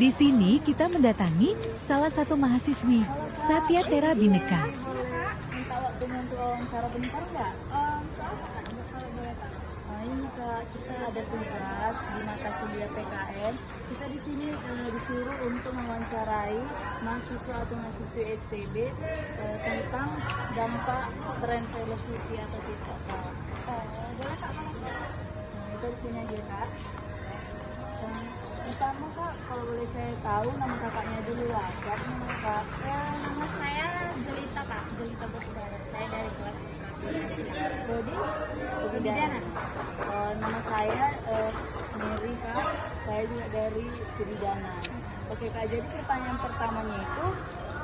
Di sini kita mendatangi salah satu mahasiswi, Satya Tera Bineka. Minta waktunya untuk wawancara bentar nggak? Kalau boleh Kak. Ini Kak, kita ada tugas di mata kuliah PKN. Kita di sini disuruh untuk mewawancarai mahasiswa atau mahasiswi STB tentang dampak tren velocity atau TikTok. Boleh Kak? Kita di sini aja Kak. Pertama Kak, kalau boleh saya tahu nama kakaknya dulu lah. Siapa nama Kak? Ya, nama saya Jelita Kak, Jelita Berkudara. Saya dari kelas 12. Prodi? Pembidana. Nama saya Mary Kak. Saya juga dari Pembidana. Oke Kak, jadi pertanyaan pertamanya itu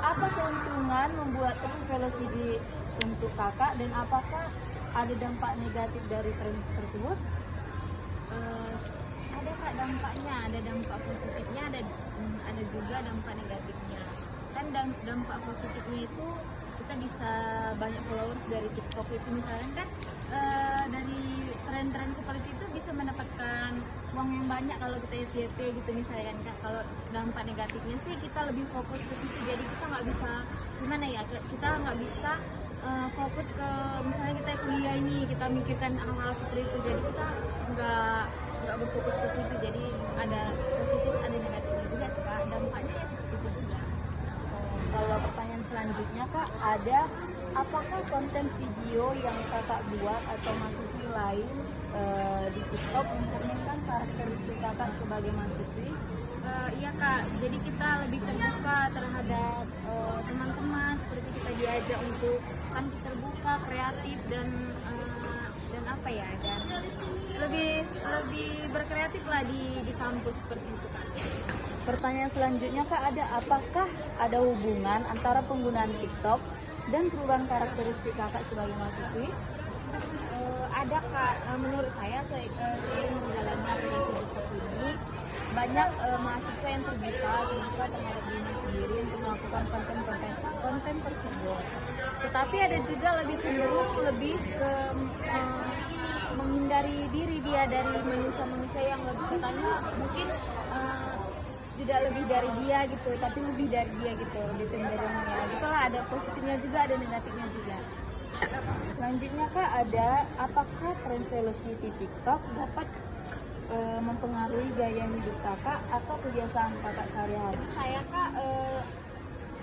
apa keuntungan membuat tren velocity untuk kakak dan apakah ada dampak negatif dari tren tersebut? Ada Kak dampaknya, ada dampak positifnya, ada juga dampak negatifnya. Kan dampak positifnya itu kita bisa banyak followers dari TikTok itu misalnya kan, dari tren-tren seperti itu bisa mendapatkan uang yang banyak kalau kita FYP gitu misalnya kan Kak. Kalau dampak negatifnya sih kita lebih fokus ke situ, jadi kita nggak bisa gimana ya, kita nggak bisa fokus ke misalnya kita kuliah ini, kita mikirkan hal-hal seperti itu, jadi kita nggak berfokus ke situ. Jadi ada positif ada negatifnya juga sih Kak, dampaknya ya seperti itu juga. Kalau pertanyaan selanjutnya Kak, ada apakah konten video yang kakak buat atau mahasiswi lain di TikTok mencerminkan karakteristik kakak sebagai mahasiswi? Iya Kak, jadi kita lebih terbuka terhadap teman-teman, seperti kita diajak untuk kan terbuka, kreatif dan apa ya, dan lebih berkreatif lah di kampus seperti itu Kak. Pertanyaan selanjutnya Kak, apakah ada hubungan antara penggunaan TikTok dan perubahan karakteristik kakak sebagai mahasiswi? Ada Kak, menurut saya seiring berjalannya aplikasi TikTok ini banyak mahasiswa yang terbuka terhadap diri sendiri untuk melakukan konten tersebut. Tetapi ada juga lebih cenderung lebih ke menghindari diri dia dari manusia-manusia yang lebih katanya mungkin tidak lebih dari dia gitu, tapi lebih dari dia gitu, lebih cenderung ya. Itulah, ada positifnya juga, ada negatifnya juga. Selanjutnya Kak, ada apakah tren velocity TikTok dapat mempengaruhi gaya hidup kakak atau kebiasaan kakak sehari-hari? Saya Kak,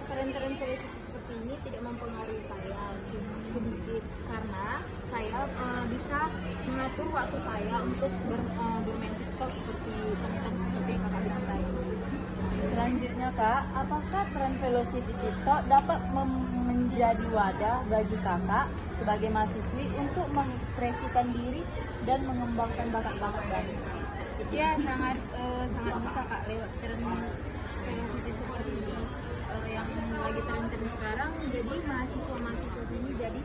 tren-tren velocity seperti ini tidak mempengaruhi saya sedikit, karena saya bisa mengatur waktu saya untuk bermain TikTok seperti konten seperti yang kakak bilang tadi. Selanjutnya Kak, apakah tren velocity TikTok dapat menjadi wadah bagi kakak sebagai mahasiswi untuk mengekspresikan diri dan mengembangkan bakat-bakat baru? Ya, sangat bisa Kak, lewat tren velocity seperti ini yang lagi tren-tren sekarang. Jadi mahasiswa ini jadi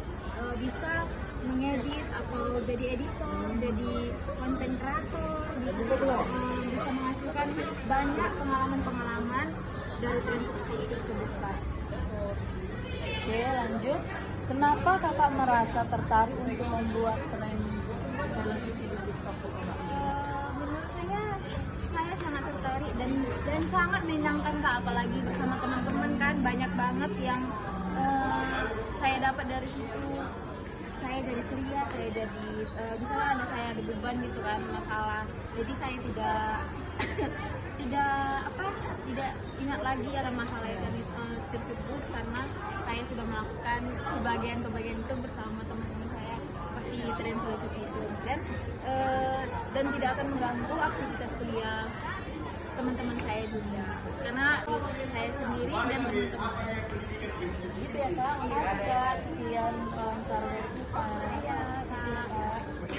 bisa mengedit atau jadi editor, jadi konten kreator, bisa menghasilkan banyak pengalaman dari tren tersebut Kak. Oke, lanjut. Kenapa kakak merasa tertarik untuk membuat tren velocity di TikTok? Menurut saya sangat tertarik dan sangat menyenangkan Kak, apalagi bersama teman-teman kan banyak banget yang saya dapat dari situ. Saya jadi ceria, saya jadi misalnya saya ada beban gitu kan, masalah, jadi saya tidak ingat lagi ada masalah tersebut, karena saya sudah melakukan kebahagiaan itu bersama teman-teman saya seperti tren velocity itu, dan tidak akan mengganggu aktivitas kuliah teman-teman saya juga, karena saya sendiri dan teman-teman. Gitu ya Kak, makasih Kak, sekian wawancara dari kita. Ya Kak.